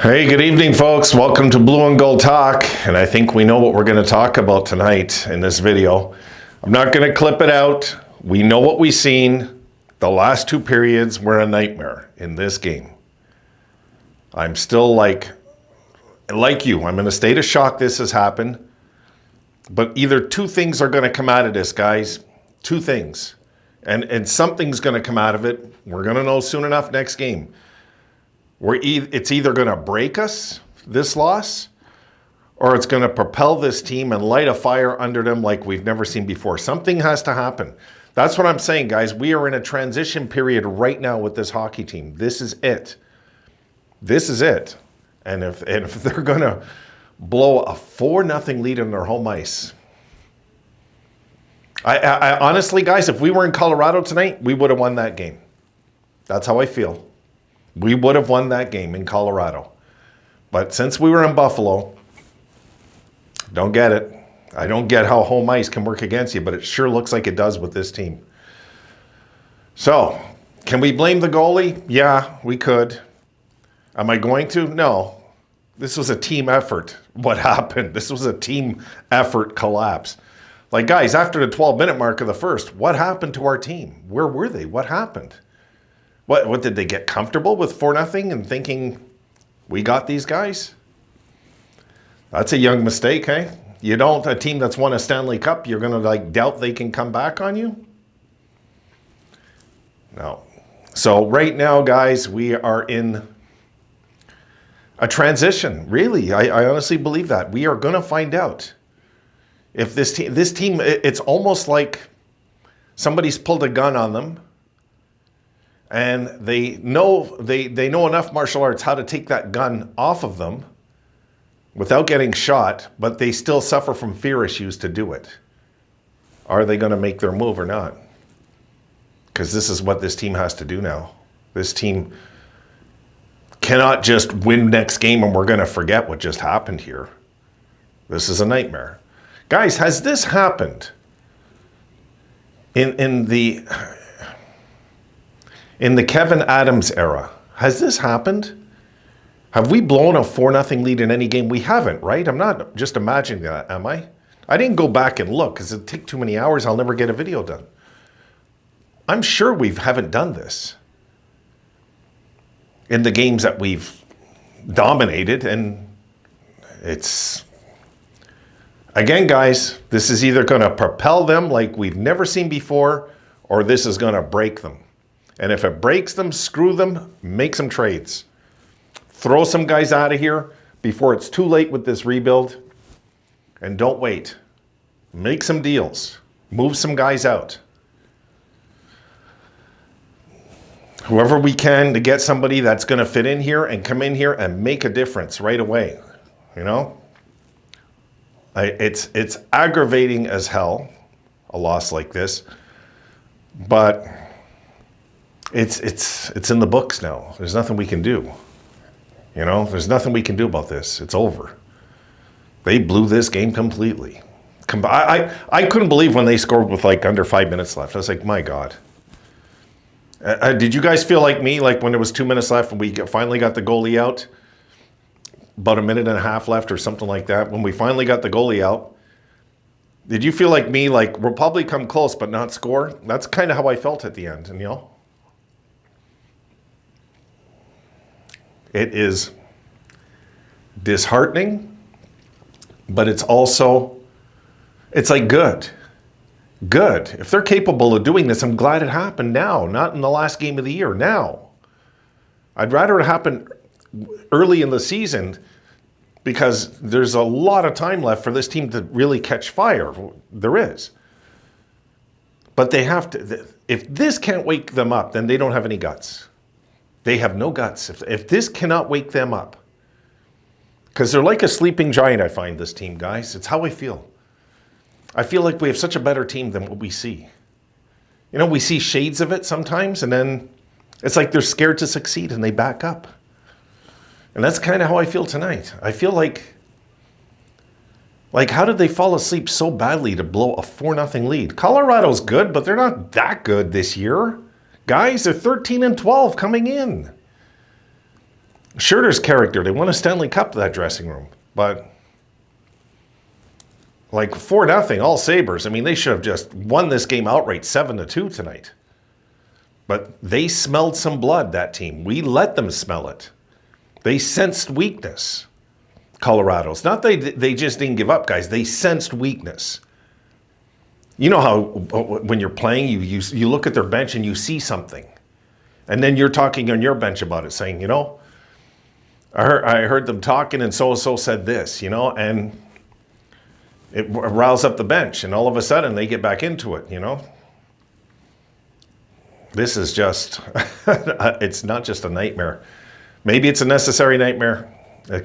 Hey, good evening, folks. Welcome to Blue and Gold Talk, and I think we know what we're going to talk about tonight in this video. I'm not going to clip it out. We know what we've seen. The last two periods were a nightmare in this game. I'm still like you. I'm in a state of shock this has happened. But either two things are going to come out of this, guys. Two things. And something's going to come out of it. We're going to know soon enough next game. It's either going to break us, this loss, or it's going to propel this team and light a fire under them like we've never seen before. Something has to happen. That's what I'm saying, guys. We are in a transition period right now with this hockey team. This is it. This is it. And if they're going to blow a 4-0 lead in their home ice, I honestly, guys, if we were in Colorado tonight, we would have won that game. That's how I feel. We would have won that game in Colorado. But since we were in Buffalo, don't get it. I don't get how home ice can work against you, but it sure looks like it does with this team. So, can we blame the goalie? Yeah, we could. Am I going to? No. This was a team effort, what happened. This was a team effort collapse. Like, guys, after the 12-minute mark of the first, what happened to our team? Where were they? What happened? What did they get comfortable with 4-0 and thinking we got these guys? That's a young mistake, hey? You don't, a team that's won a Stanley Cup, you're going to doubt they can come back on you? No. So right now, guys, we are in a transition. Really, I honestly believe that. We are going to find out if this team, it's almost like somebody's pulled a gun on them. And they know enough martial arts how to take that gun off of them without getting shot, but they still suffer from fear issues to do it. Are they going to make their move or not? Because this is what this team has to do now. This team cannot just win next game and we're going to forget what just happened here. This is a nightmare. Guys, has this happened in the Kevin Adams era? Has this happened? Have we blown a 4-0 lead in any game? We haven't, right? I'm not just imagining that, am I? I didn't go back and look because it'd take too many hours. I'll never get a video done. I'm sure we haven't done this in the games that we've dominated. And it's, again, guys, this is either going to propel them like we've never seen before, or this is going to break them. And if it breaks them, screw them, make some trades. Throw some guys out of here before it's too late with this rebuild. And don't wait. Make some deals. Move some guys out. Whoever we can to get somebody that's going to fit in here and come in here and make a difference right away. You know? It's aggravating as hell, a loss like this. But it's in the books now. There's nothing we can do. You know, there's nothing we can do about this. It's over. They blew this game completely. I couldn't believe when they scored with under 5 minutes left. I was like, my God. Did you guys feel like me, when there was 2 minutes left and we finally got the goalie out? About a minute and a half left or something like that. When we finally got the goalie out, did you feel like me, we'll probably come close but not score? That's kind of how I felt at the end, and it is disheartening, but it's also, it's good. Good. If they're capable of doing this, I'm glad it happened now, not in the last game of the year, now. I'd rather it happen early in the season because there's a lot of time left for this team to really catch fire. There is. But they have to, if this can't wake them up, then they don't have any guts. They have no guts. If this cannot wake them up, because they're like a sleeping giant, I find this team, guys. It's how I feel. I feel like we have such a better team than what we see. We see shades of it sometimes, and then it's like they're scared to succeed and they back up. And that's kind of how I feel tonight. I feel like how did they fall asleep so badly to blow a 4-0 lead? Colorado's good, but they're not that good this year. Guys, they're 13-12 coming in. Sure, there's character. They won a Stanley Cup to that dressing room. But like 4-0, all Sabres. I mean, they should have just won this game outright 7-2 tonight. But they smelled some blood, that team. We let them smell it. They sensed weakness, Colorado. It's not they just didn't give up, guys. They sensed weakness. You know how when you're playing, you look at their bench and you see something. And then you're talking on your bench about it, saying, you know, I heard them talking and so-and-so said this, you know, and it riles up the bench. And all of a sudden, they get back into it, you know. This is just, it's not just a nightmare. Maybe it's a necessary nightmare.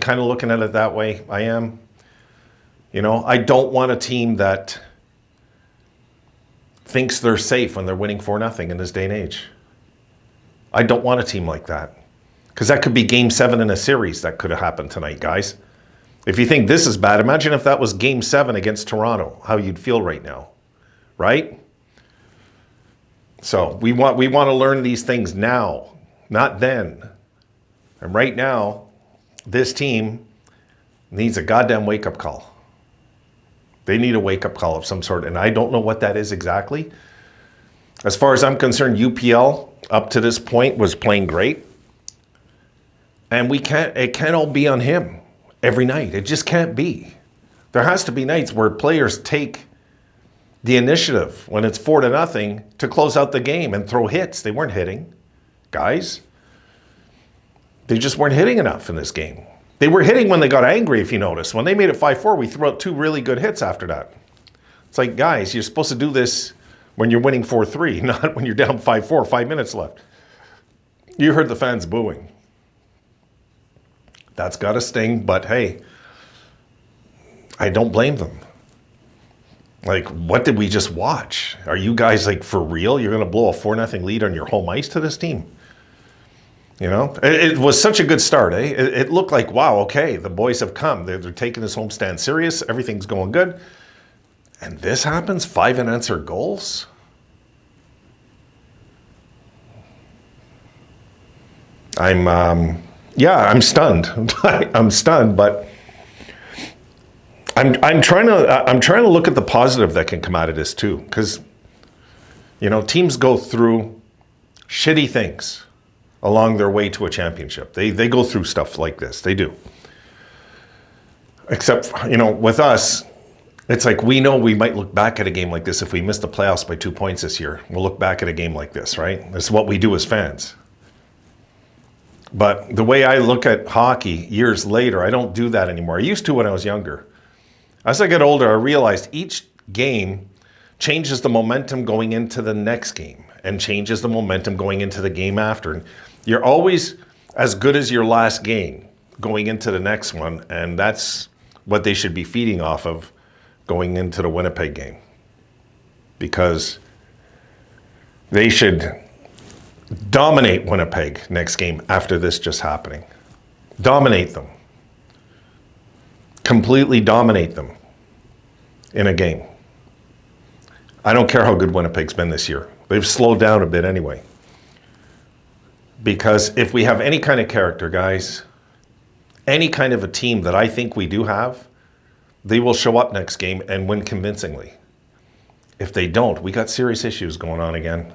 Kind of looking at it that way, I am. You know, I don't want a team that thinks they're safe when they're winning 4-0 in this day and age. I don't want a team like that. Because that could be Game 7 in a series that could have happened tonight, guys. If you think this is bad, imagine if that was Game 7 against Toronto, how you'd feel right now, right? So we want to learn these things now, not then. And right now, this team needs a goddamn wake-up call. They need a wake-up call of some sort, and I don't know what that is exactly. As far as I'm concerned, UPL up to this point was playing great. And it can't all be on him every night. It just can't be. There has to be nights where players take the initiative when it's 4-0 to close out the game and throw hits. They weren't hitting, guys. They just weren't hitting enough in this game. They were hitting when they got angry, if you notice. When they made it 5-4, we threw out 2 really good hits after that. It's like, guys, you're supposed to do this when you're winning 4-3, not when you're down 5-4, 5 minutes left. You heard the fans booing. That's got to sting, but hey, I don't blame them. Like, what did we just watch? Are you guys, like, for real? You're going to blow a 4-0 lead on your home ice to this team? You know? It was such a good start, eh? It looked like, wow, okay, the boys have come. They're taking this homestand serious. Everything's going good. And this happens? 5 unanswered goals? I'm stunned. I'm stunned, but I'm trying to look at the positive that can come out of this too, because you know, teams go through shitty things along their way to a championship. They go through stuff like this. They do. Except, you know, with us, it's like we know we might look back at a game like this if we missed the playoffs by 2 points this year. We'll look back at a game like this, right? That's what we do as fans. But the way I look at hockey years later, I don't do that anymore. I used to when I was younger. As I get older, I realized each game changes the momentum going into the next game and changes the momentum going into the game after. And you're always as good as your last game going into the next one, and that's what they should be feeding off of going into the Winnipeg game. Because they should dominate Winnipeg next game after this just happening. Dominate them. Completely dominate them in a game. I don't care how good Winnipeg's been this year. They've slowed down a bit anyway. Because if we have any kind of character, guys, any kind of a team that I think we do have, they will show up next game and win convincingly. If they don't, we got serious issues going on again.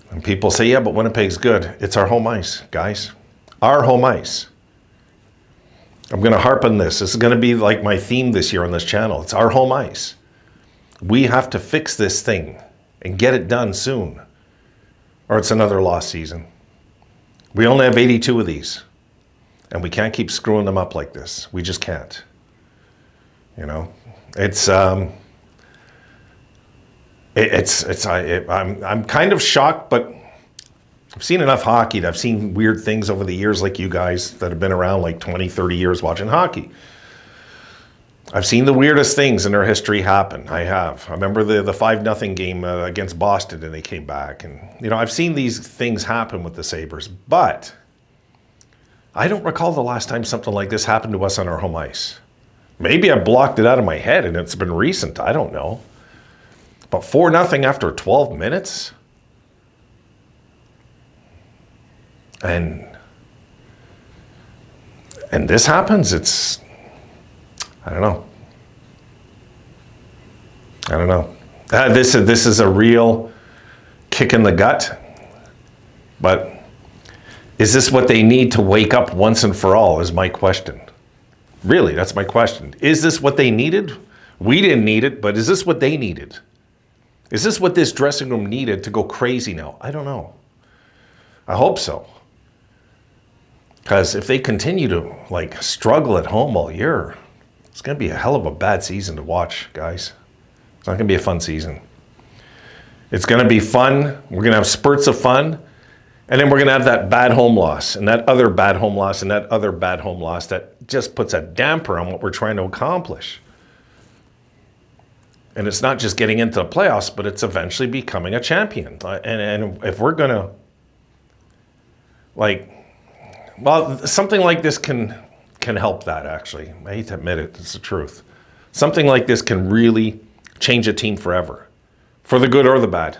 And people say, yeah, but Winnipeg's good. It's our home ice, guys. Our home ice. I'm going to harp on this. This is going to be like my theme this year on this channel. It's our home ice. We have to fix this thing and get it done soon, or it's another lost season. We only have 82 of these, and we can't keep screwing them up like this. We just can't. You know, I'm kind of shocked, but I've seen enough hockey that I've seen weird things over the years, like you guys that have been around like 20, 30 years watching hockey. I've seen the weirdest things in their history happen. I have. I remember the 5-0 game against Boston, and they came back. And, you know, I've seen these things happen with the Sabres, but I don't recall the last time something like this happened to us on our home ice. Maybe I blocked it out of my head and it's been recent. I don't know. But 4-0 after 12 minutes? And and this happens, it's, I don't know. This is a real kick in the gut. But is this what they need to wake up once and for all is my question. Really, that's my question. Is this what they needed? We didn't need it, but is this what they needed? Is this what this dressing room needed to go crazy now? I don't know. I hope so. Because if they continue to like struggle at home all year, it's going to be a hell of a bad season to watch, guys. It's not going to be a fun season. It's going to be fun. We're going to have spurts of fun. And then we're going to have that bad home loss and that other bad home loss and that other bad home loss that just puts a damper on what we're trying to accomplish. And it's not just getting into the playoffs, but it's eventually becoming a champion. And if we're going to, like, well, something like this can help that, actually. I hate to admit it, it's the truth. Something like this can really change a team forever, for the good or the bad.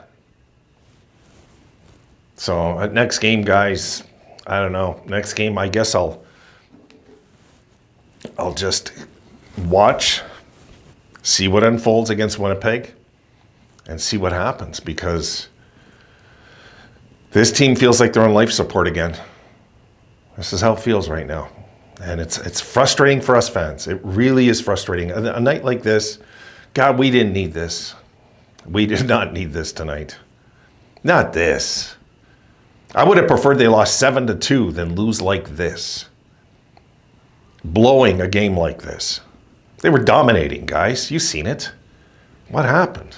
So next game, guys, I don't know. Next game, I guess I'll just watch, see what unfolds against Winnipeg, and see what happens, because this team feels like they're on life support again. This is how it feels right now. And it's frustrating for us fans. It really is frustrating. A night like this, God, we didn't need this. We did not need this tonight. Not this. I would have preferred they lost 7-2 than lose like this. Blowing a game like this. They were dominating, guys. You've seen it. What happened?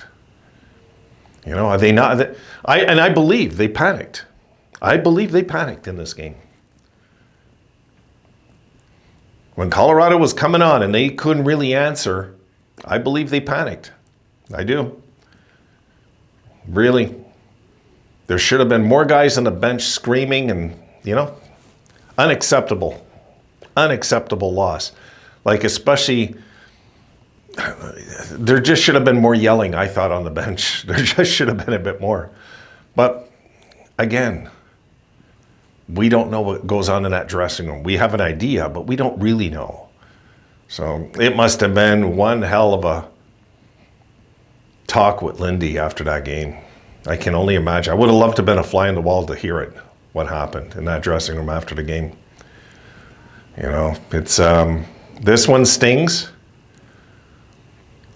You know, are they not? I believe they panicked. I believe they panicked in this game. When Colorado was coming on and they couldn't really answer, I believe they panicked. I do. Really. There should have been more guys on the bench screaming and, you know, unacceptable. Unacceptable loss. Like, especially, there just should have been more yelling, I thought, on the bench. There just should have been a bit more. But, again, we don't know what goes on in that dressing room. We have an idea, but we don't really know. So it must have been one hell of a talk with Lindy after that game. I can only imagine. I would have loved to have been a fly on the wall to hear it, what happened in that dressing room after the game. You know, it's this one stings.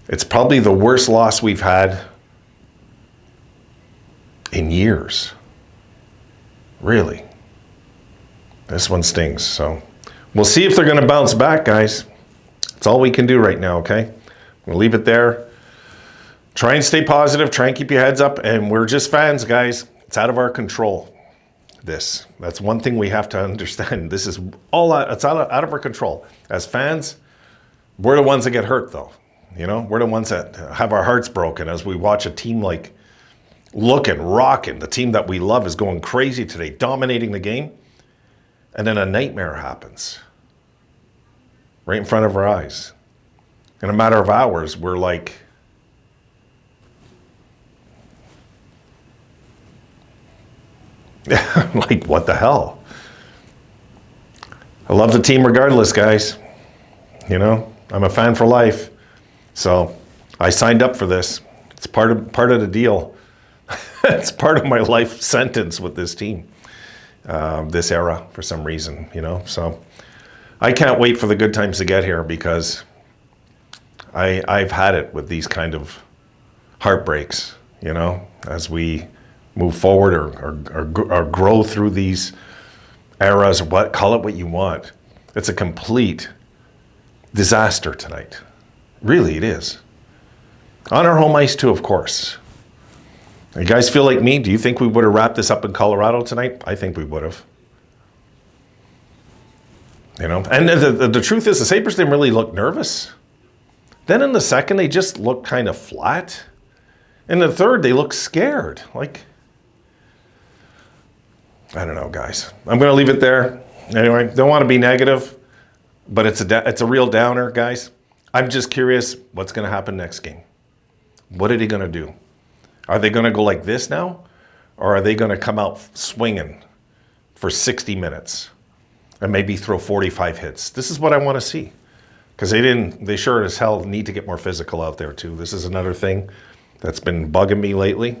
It's probably the worst loss we've had in years. Really. This one stings. So we'll see if they're going to bounce back, guys. That's all we can do right now, okay? We'll leave it there. Try and stay positive. Try and keep your heads up. And we're just fans, guys. It's out of our control. That's one thing we have to understand. This is all it's out of our control. As fans, we're the ones that get hurt, though. You know, we're the ones that have our hearts broken as we watch a team like looking, rocking. The team that we love is going crazy today, dominating the game. And then a nightmare happens right in front of our eyes. In a matter of hours, we're like, like, what the hell? I love the team regardless, guys. You know, I'm a fan for life. So I signed up for this. It's part of the deal. It's part of my life sentence with this team, this era, for some reason, you know. So I can't wait for the good times to get here, because I've had it with these kind of heartbreaks, you know, as we move forward or grow through these eras, or call it what you want. It's a complete disaster tonight. Really, it is. On our home ice, too, of course. You guys feel like me? Do you think we would have wrapped this up in Colorado tonight? I think we would have. You know, and the truth is, the Sabres didn't really look nervous. Then in the second, they just looked kind of flat. In the third, they looked scared. Like, I don't know, guys. I'm going to leave it there. Anyway, don't want to be negative, but it's a real downer, guys. I'm just curious what's going to happen next game. What are they going to do? Are they going to go like this now? Or are they going to come out swinging for 60 minutes? and maybe throw 45 hits. This is what I want to see. Because they sure as hell need to get more physical out there too. This is another thing that's been bugging me lately.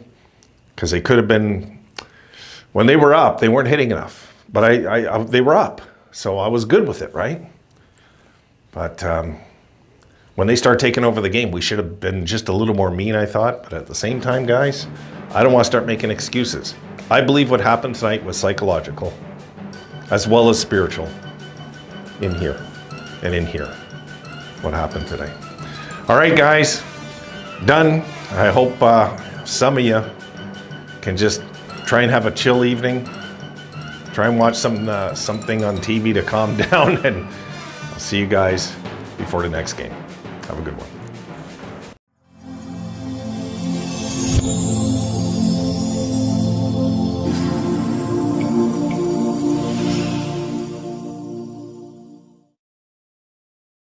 Because they could have been, when they were up, they weren't hitting enough. But they were up. So I was good with it, right? But when they start taking over the game, we should have been just a little more mean, I thought. But at the same time, guys, I don't want to start making excuses. I believe what happened tonight was psychological, as well as spiritual, in here and in here. What happened today. All right, guys, done. I hope some of you can just try and have a chill evening. Try and watch something on TV to calm down, and I'll see you guys before the next game. Have a good one.